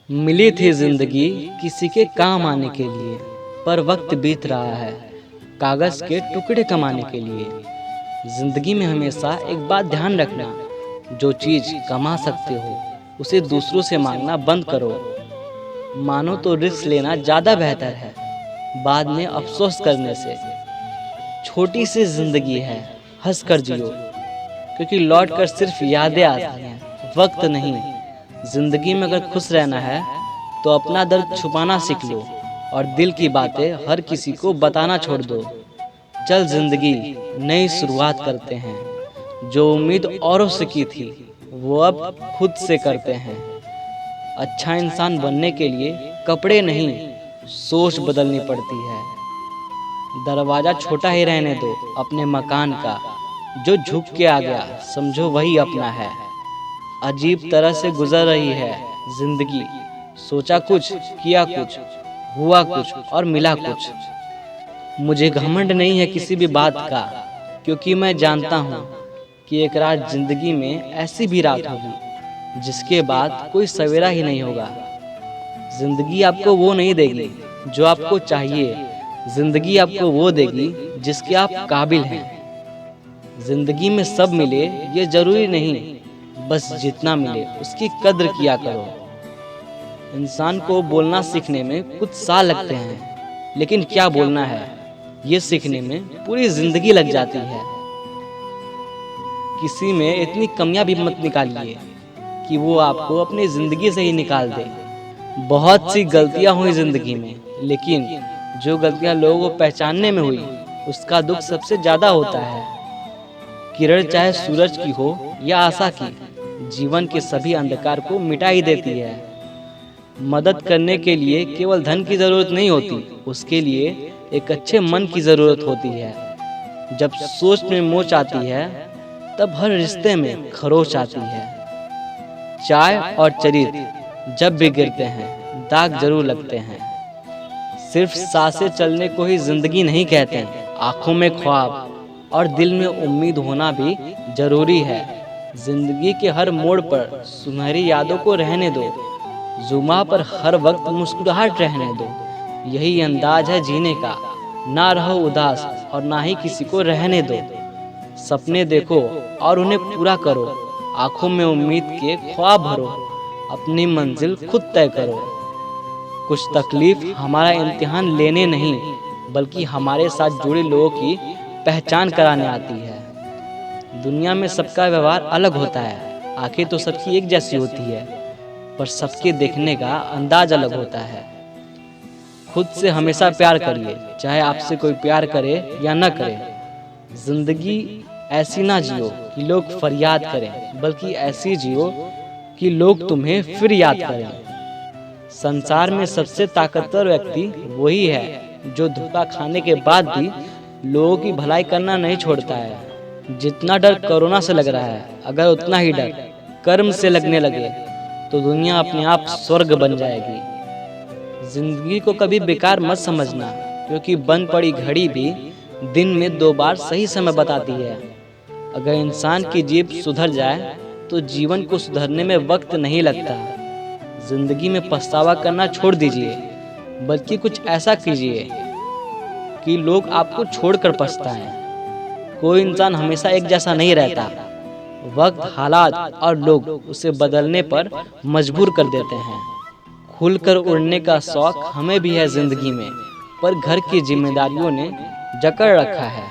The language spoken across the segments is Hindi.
मिली थी जिंदगी किसी के काम आने के लिए, पर वक्त बीत रहा है कागज के टुकड़े कमाने के लिए। जिंदगी में हमेशा एक बात ध्यान रखना, जो चीज कमा सकते हो उसे दूसरों से मांगना बंद करो। मानो तो रिस्क लेना ज्यादा बेहतर है बाद में अफसोस करने से। छोटी सी जिंदगी है, हंस कर जियो, क्योंकि लौट कर सिर्फ यादें आती हैं, वक्त नहीं। जिंदगी में अगर खुश रहना है तो अपना दर्द छुपाना सीख लो और दिल की बातें हर किसी को बताना छोड़ दो। चल जिंदगी नई शुरुआत करते हैं, जो उम्मीद औरों से की थी वो अब खुद से करते हैं। अच्छा इंसान बनने के लिए कपड़े नहीं, सोच बदलनी पड़ती है। दरवाजा छोटा ही रहने दो अपने मकान का, जो झुक के आ गया समझो वही अपना है। अजीब तरह से गुजर रही है जिंदगी, सोचा कुछ, किया कुछ, हुआ कुछ और मिला कुछ। मुझे घमंड नहीं है किसी भी बात का, क्योंकि मैं जानता हूँ कि एक रात जिंदगी में ऐसी भी रात होगी जिसके बाद कोई सवेरा ही नहीं होगा। जिंदगी आपको वो नहीं देगी जो आपको चाहिए, जिंदगी आपको वो देगी जिसके आप काबिल हैं। जिंदगी में सब मिले ये जरूरी नहीं, बस जितना मिले उसकी कद्र किया करो। इंसान को बोलना सीखने में कुछ साल लगते हैं, लेकिन क्या बोलना है ये सीखने में पूरी जिंदगी लग जाती है। किसी में इतनी कमियां भी मत निकालिए कि वो आपको अपनी जिंदगी से ही निकाल दे। बहुत सी गलतियां हुई जिंदगी में, लेकिन जो गलतियां लोगों को पहचानने में हुई उसका दुख सबसे ज्यादा होता है। किरण चाहे सूरज की हो या आशा की, जीवन के सभी अंधकार को मिटा ही देती है। मदद करने के लिए केवल धन की जरूरत नहीं होती, उसके लिए एक अच्छे मन की जरूरत होती है। जब सोच में मोच आती है तब हर रिश्ते में खरोच आती है। चाय और चरित्र जब भी गिरते हैं दाग जरूर लगते हैं। सिर्फ सांसें चलने को ही जिंदगी नहीं कहते, आंखों में ख्वाब और दिल में उम्मीद होना भी जरूरी है। जिंदगी के हर मोड़ पर सुनहरी यादों को रहने दो, जुमा पर हर वक्त मुस्कुराहट रहने दो। यही अंदाज है जीने का, ना रहो उदास और ना ही किसी को रहने दो। सपने देखो और उन्हें पूरा करो, आंखों में उम्मीद के ख्वाब भरो, अपनी मंजिल खुद तय करो। कुछ तकलीफ हमारा इम्तिहान लेने नहीं, बल्कि हमारे साथ जुड़े लोगों की पहचान कराने आती है। दुनिया में सबका व्यवहार अलग होता है, आंखें तो सबकी एक जैसी होती है, पर सबके देखने का अंदाज अलग होता है। खुद से हमेशा प्यार करिए, चाहे आपसे कोई प्यार करे या न करे। जिंदगी ऐसी ना जियो कि लोग फरियाद करें, बल्कि ऐसी जियो कि लोग तुम्हें फिर याद करें। संसार में सबसे ताकतवर व्यक्ति वही है जो धोखा खाने के बाद भी लोगों की भलाई करना नहीं छोड़ता है। जितना डर कोरोना से लग रहा है, अगर उतना ही डर कर्म से लगने लगे तो दुनिया अपने आप स्वर्ग बन जाएगी। जिंदगी को कभी बेकार मत समझना, क्योंकि बंद पड़ी घड़ी भी दिन में 2 बार सही समय बताती है। अगर इंसान की जीभ सुधर जाए तो जीवन को सुधरने में वक्त नहीं लगता। जिंदगी में पछतावा करना छोड़ दीजिए, बल्कि कुछ ऐसा कीजिए कि लोग आपको छोड़कर पछताएं। कोई इंसान हमेशा एक जैसा नहीं रहता, वक्त, हालात और लोग उसे बदलने पर मजबूर कर देते हैं। खुलकर उड़ने का शौक हमें भी है जिंदगी में, पर घर की जिम्मेदारियों ने जकड़ रखा है।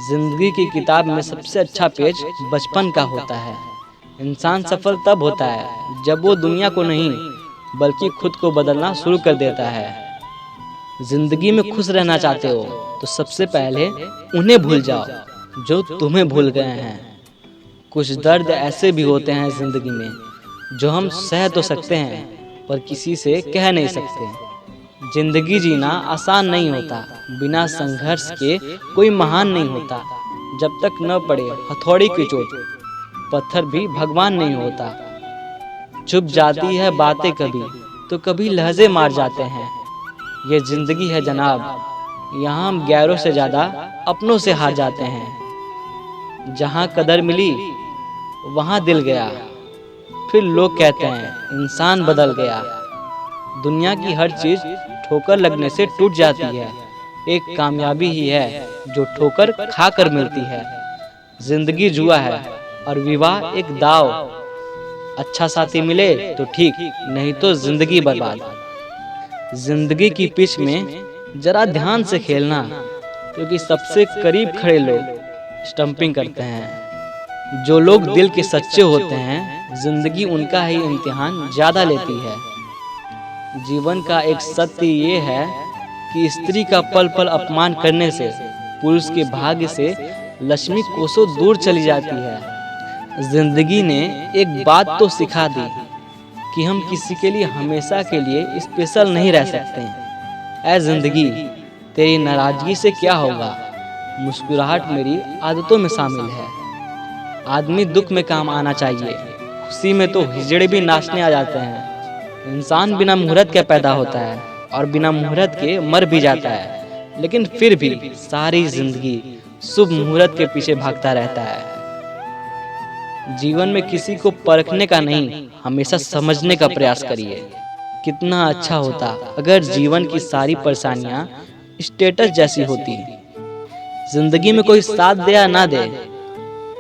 जिंदगी की किताब में सबसे अच्छा पेज बचपन का होता है। इंसान सफल तब होता है जब वो दुनिया को नहीं बल्कि खुद को बदलना शुरू कर देता है। जिंदगी में खुश रहना चाहते हो तो सबसे पहले उन्हें भूल जाओ जो तुम्हें भूल गए हैं। कुछ दर्द ऐसे भी होते हैं जिंदगी में जो हम सह तो सकते हैं पर किसी से कह नहीं सकते। जिंदगी जीना आसान नहीं होता, बिना संघर्ष के कोई महान नहीं होता। जब तक न पड़े हथौड़ी की चोट, पत्थर भी भगवान नहीं होता। चुप जाती है बातें कभी तो कभी लहजे मार जाते हैं। ये जिंदगी है जनाब, यहाँ हम गैरों से ज्यादा अपनों से हार जाते हैं। जहाँ कदर मिली वहाँ दिल गया, फिर लोग कहते हैं इंसान बदल गया। दुनिया की हर चीज ठोकर लगने से टूट जाती है, एक कामयाबी ही है जो ठोकर खाकर मिलती है। जिंदगी जुआ है और विवाह एक दाव। अच्छा साथी मिले तो ठीक, नहीं तो जिंदगी बर्बाद। जिंदगी की पिच में जरा ध्यान से खेलना, क्योंकि सबसे करीब खड़े लोग स्टंपिंग करते हैं। जो लोग दिल के सच्चे होते हैं, जिंदगी उनका ही इम्तिहान ज्यादा लेती है। जीवन का एक सत्य ये है कि स्त्री का पल पल अपमान करने से पुरुष के भाग्य से लक्ष्मी कोसों दूर चली जाती है। जिंदगी ने एक बात तो सिखा दी कि हम किसी के लिए हमेशा के लिए स्पेशल नहीं रह सकते। ऐ जिंदगी, तेरी नाराजगी से क्या होगा, मुस्कुराहट मेरी आदतों में शामिल है। आदमी दुख में काम आना चाहिए, खुशी में तो हिजड़े भी नाचने आ जाते हैं। इंसान बिना मुहूर्त के पैदा होता है और बिना मुहूर्त के मर भी जाता है, लेकिन फिर भी सारी जिंदगी शुभ मुहूर्त के पीछे भागता रहता है। जीवन में किसी को परखने का नहीं, हमेशा समझने का प्रयास करिए। कितना अच्छा होता अगर जीवन की सारी परेशानियां स्टेटस जैसी होती। जिंदगी में कोई साथ दे या ना दे,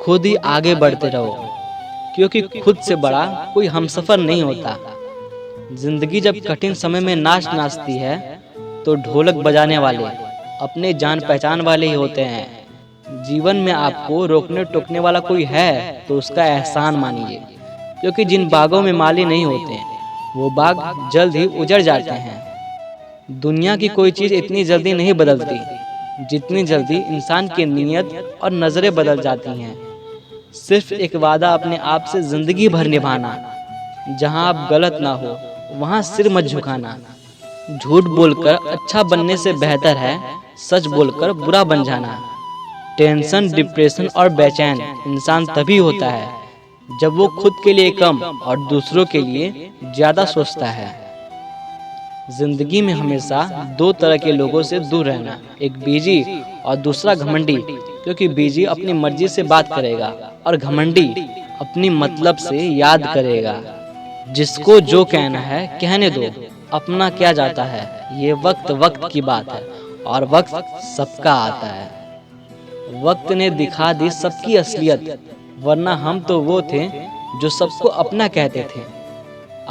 खुद ही आगे बढ़ते रहो, क्योंकि खुद से बड़ा कोई हमसफर नहीं होता। जिंदगी जब कठिन समय में नाचती है तो ढोलक बजाने वाले अपने जान पहचान वाले ही होते हैं। जीवन में आपको रोकने टोकने वाला कोई है तो उसका एहसान मानिए, क्योंकि जिन बागों में माली नहीं होते वो बाग जल्द ही उजड़ जाते हैं। दुनिया की कोई चीज इतनी जल्दी नहीं बदलती जितनी जल्दी इंसान की नीयत और नजरें बदल जाती हैं। सिर्फ एक वादा अपने आप से जिंदगी भर निभाना, जहां आप गलत ना हो वहां सिर मत झुकाना। झूठ बोलकर अच्छा बनने से बेहतर है सच बोलकर बुरा बन जाना। टेंशन, डिप्रेशन और बेचैन इंसान तभी होता है जब वो खुद के लिए कम और दूसरों के लिए ज्यादा सोचता है। जिंदगी में हमेशा दो तरह के लोगों से दूर रहना, एक बीजी और दूसरा घमंडी, क्योंकि बीजी अपनी मर्जी से बात करेगा और घमंडी अपनी मतलब से याद करेगा। जिसको जो कहना है कहने दो, अपना क्या जाता है, ये वक्त की बात है और वक्त सबका आता है। वक्त ने दिखा दी सबकी असलियत, वरना हम तो वो थे जो सबको अपना कहते थे।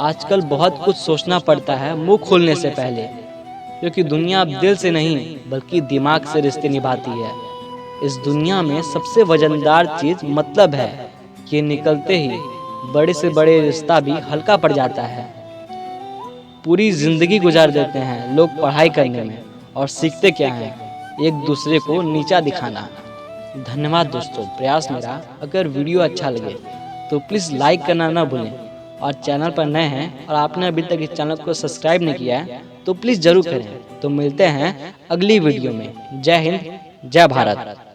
आजकल बहुत कुछ सोचना पड़ता है मुंह खोलने से पहले, क्योंकि दुनिया अब दिल से नहीं बल्कि दिमाग से रिश्ते निभाती है। इस दुनिया में सबसे वजनदार चीज मतलब है, ये निकलते ही बड़े से बड़े रिश्ता भी हल्का पड़ जाता है। पूरी जिंदगी गुजार देते हैं लोग पढ़ाई करने में, और सीखते क्या हैं, एक दूसरे को नीचा दिखाना। धन्यवाद दोस्तों, प्रयास मेरा। अगर वीडियो अच्छा लगे तो प्लीज़ लाइक करना ना भूलें, और चैनल पर नए हैं और आपने अभी तक इस चैनल को सब्सक्राइब नहीं किया है तो प्लीज़ ज़रूर करें। तो मिलते हैं अगली वीडियो में। जय हिंद, जय भारत।